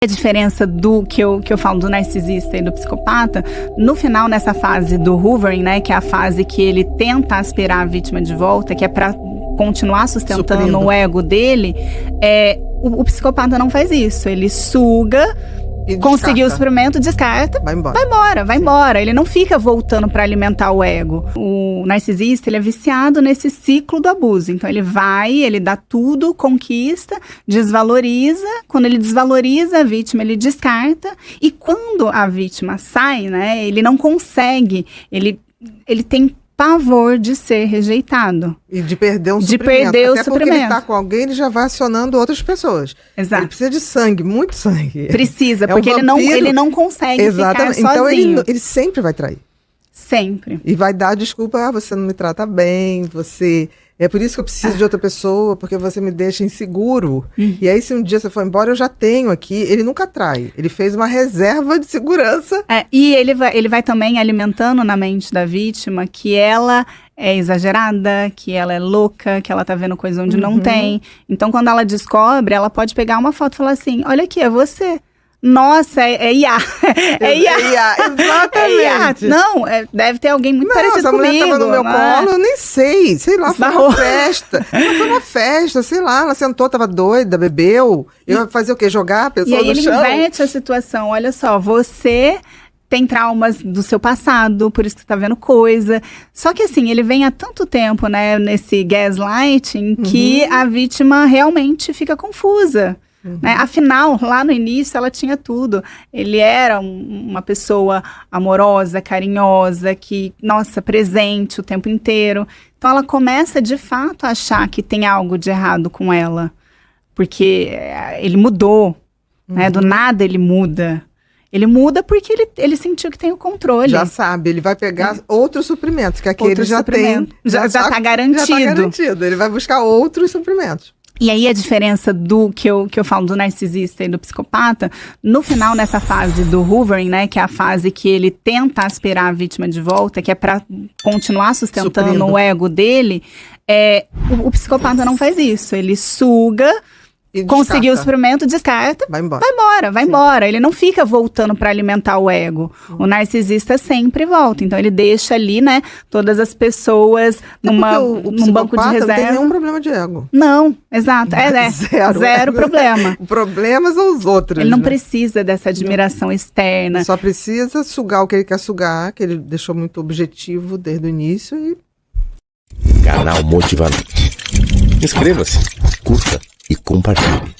A diferença do que eu falo do narcisista e do psicopata, no final, nessa fase do hoovering, né, que é a fase que ele tenta aspirar a vítima de volta, que é pra continuar sustentando o ego dele, o psicopata não faz isso. Ele suga, conseguiu o suprimento, descarta, vai embora. Ele não fica voltando para alimentar o ego. O narcisista, ele é viciado nesse ciclo do abuso. Então ele dá tudo, conquista, desvaloriza. Quando ele desvaloriza a vítima, ele descarta. E quando a vítima sai, né, ele não consegue, ele tem pavor de ser rejeitado. E de perder um suprimento. Até porque ele tá com alguém, ele já vai acionando outras pessoas. Exato. Ele precisa de sangue, muito sangue. Precisa, porque ele não consegue ficar sozinho. Então ele sempre vai trair. Sempre. E vai dar desculpa, você não me trata bem, é por isso que eu preciso de outra pessoa, porque você me deixa inseguro. E aí, se um dia você for embora, eu já tenho aqui. Ele nunca trai. Ele fez uma reserva de segurança. E ele vai também alimentando na mente da vítima que ela é exagerada, que ela é louca, que ela tá vendo coisa onde não tem. Então, quando ela descobre, ela pode pegar uma foto e falar assim, olha aqui, é você. Nossa, é IA. É IA. Exatamente. Não, deve ter alguém muito parecido comigo. Essa mulher tava no meu colo, eu nem sei. Sei lá, foi uma festa. Foi uma festa, sei lá. Ela sentou, tava doida, bebeu. Eu ia fazer o quê? Jogar a pessoa no chão? E aí ele inverte a situação. Olha só, você tem traumas do seu passado, por isso que você tá vendo coisa. Só que assim, ele vem há tanto tempo, né, nesse gaslighting, que a vítima realmente fica confusa. Né? Afinal, lá no início, ela tinha tudo. Ele era uma pessoa amorosa, carinhosa, presente o tempo inteiro. Então, ela começa, de fato, a achar que tem algo de errado com ela. Porque ele mudou, né? Do nada ele muda. Ele muda porque ele sentiu que tem o controle. Já sabe, ele vai pegar outros suprimentos, que aquele já tem. Já tá garantido. Já tá garantido. Ele vai buscar outros suprimentos. E aí a diferença do que eu falo do narcisista e do psicopata, no final, nessa fase do hoovering, né, que é a fase que ele tenta aspirar a vítima de volta, que é para continuar sustentando o ego dele, o psicopata não faz isso. Ele suga, conseguiu o suprimento, descarta, vai embora. Ele não fica voltando para alimentar o ego. O narcisista sempre volta. Então ele deixa ali, né, todas as pessoas num banco de reserva. Não tem nenhum problema de ego. Não, exato. Zero problema. O problema são os outros. Ele não precisa dessa admiração externa. Ele só precisa sugar o que ele quer sugar, que ele deixou muito objetivo desde o início. Canal Motivador. Inscreva-se, curta e compartilhe.